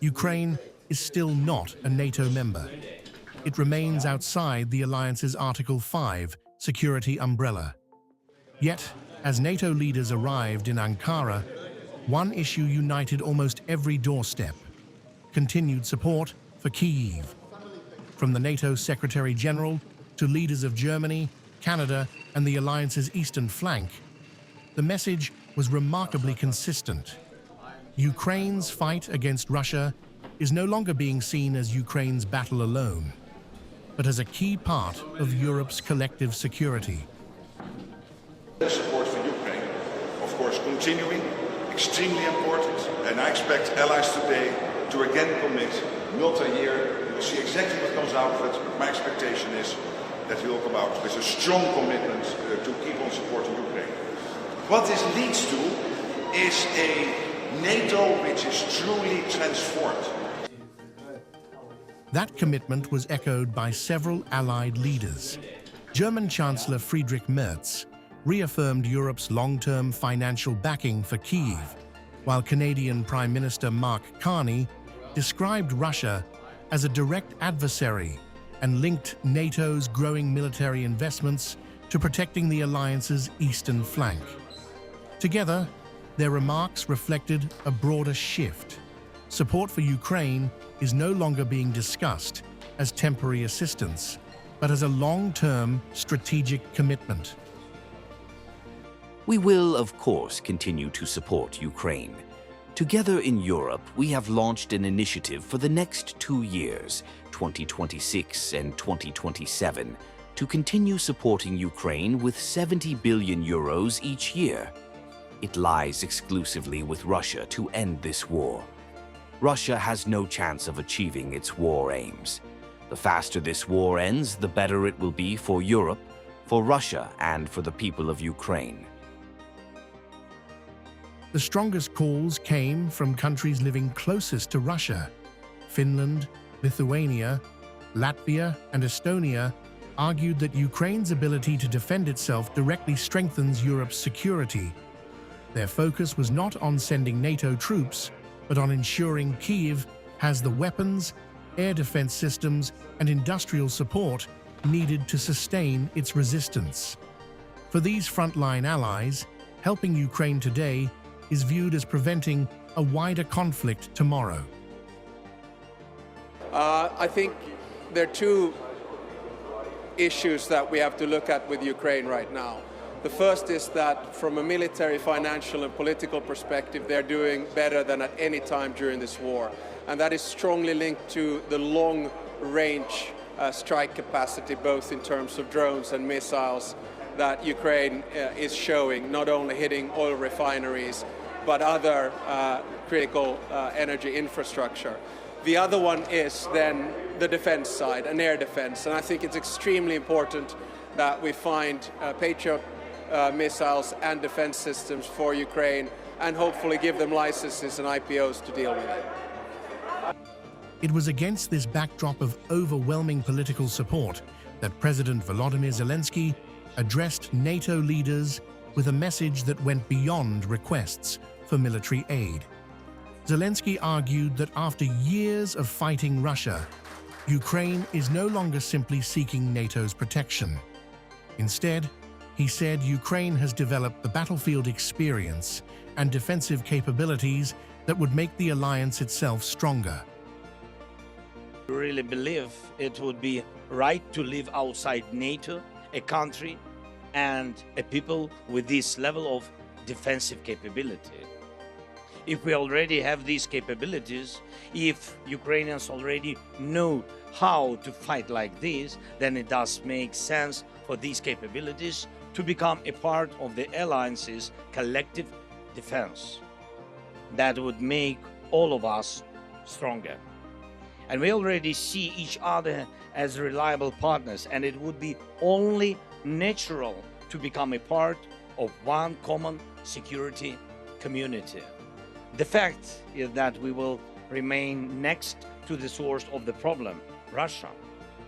Ukraine is still not a NATO member. It remains outside the alliance's Article 5 security umbrella. Yet, as NATO leaders arrived in Ankara, one issue united almost every doorstep: continued support for Kyiv. From the NATO Secretary-General to leaders of Germany, Canada, and the alliance's eastern flank, the message was remarkably consistent. Ukraine's fight against Russia is no longer being seen as Ukraine's battle alone, but as a key part of Europe's collective security. The support for Ukraine, of course, continuing, extremely important, and I expect allies today to again commit multi-year. We'll see exactly what comes out of it. My expectation is that we will come out with a strong commitment to keep on supporting Ukraine. What this leads to is a NATO which is truly transformed. That commitment was echoed by several allied leaders. German Chancellor Friedrich Merz reaffirmed Europe's long-term financial backing for Kyiv, while Canadian Prime Minister Mark Carney described Russia as a direct adversary and linked NATO's growing military investments to protecting the alliance's eastern flank. Together, their remarks reflected a broader shift. Support for Ukraine is no longer being discussed as temporary assistance, but as a long-term strategic commitment. We will, of course, continue to support Ukraine. Together in Europe, we have launched an initiative for the next 2 years, 2026 and 2027, to continue supporting Ukraine with 70 billion euros each year. It lies exclusively with Russia to end this war. Russia has no chance of achieving its war aims. The faster this war ends, the better it will be for Europe, for Russia, and for the people of Ukraine. The strongest calls came from countries living closest to Russia. Finland, Lithuania, Latvia, and Estonia argued that Ukraine's ability to defend itself directly strengthens Europe's security. Their focus was not on sending NATO troops, but on ensuring Kyiv has the weapons, air defense systems, and industrial support needed to sustain its resistance. For these frontline allies, helping Ukraine today is viewed as preventing a wider conflict tomorrow. I think there are two issues that we have to look at with Ukraine right now. The first is that from a military, financial, and political perspective, they're doing better than at any time during this war. And that is strongly linked to the long-range strike capacity, both in terms of drones and missiles, that Ukraine is showing, not only hitting oil refineries, but other critical energy infrastructure. The other one is then the defense side, and air defense. And I think it's extremely important that we find Patriot missiles and defense systems for Ukraine, and hopefully give them licenses and IPOs to deal with it. It was against this backdrop of overwhelming political support that President Volodymyr Zelenskyy addressed NATO leaders with a message that went beyond requests for military aid. Zelenskyy argued that after years of fighting Russia, Ukraine is no longer simply seeking NATO's protection. Instead, he said Ukraine has developed the battlefield experience and defensive capabilities that would make the alliance itself stronger. I really believe it would be right to live outside NATO, a country and a people with this level of defensive capability. If we already have these capabilities, if Ukrainians already know how to fight like this, then it does make sense for these capabilities to become a part of the alliance's collective defense. That would make all of us stronger. And we already see each other as reliable partners, and it would be only natural to become a part of one common security community. The fact is that we will remain next to the source of the problem, Russia,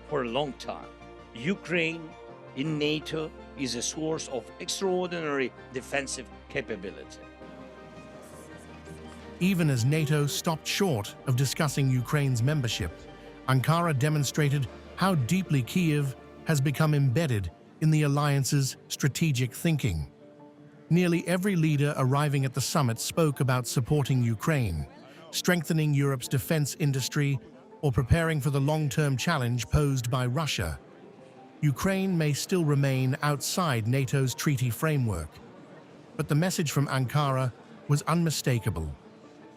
for a long time. Ukraine in NATO is a source of extraordinary defensive capability. Even as NATO stopped short of discussing Ukraine's membership, Ankara demonstrated how deeply Kyiv has become embedded in the alliance's strategic thinking. Nearly every leader arriving at the summit spoke about supporting Ukraine, strengthening Europe's defense industry, or preparing for the long-term challenge posed by Russia. Ukraine may still remain outside NATO's treaty framework, but the message from Ankara was unmistakable.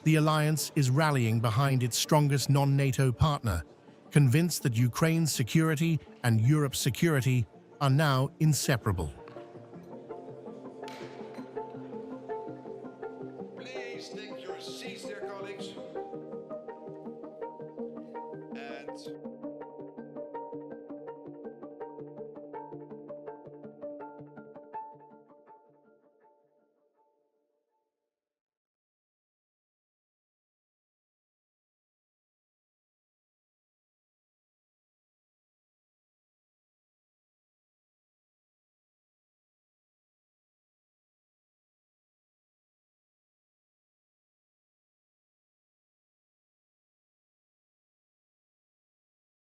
The alliance is rallying behind its strongest non-NATO partner, convinced that Ukraine's security and Europe's security are now inseparable. Please take your seats, dear colleagues.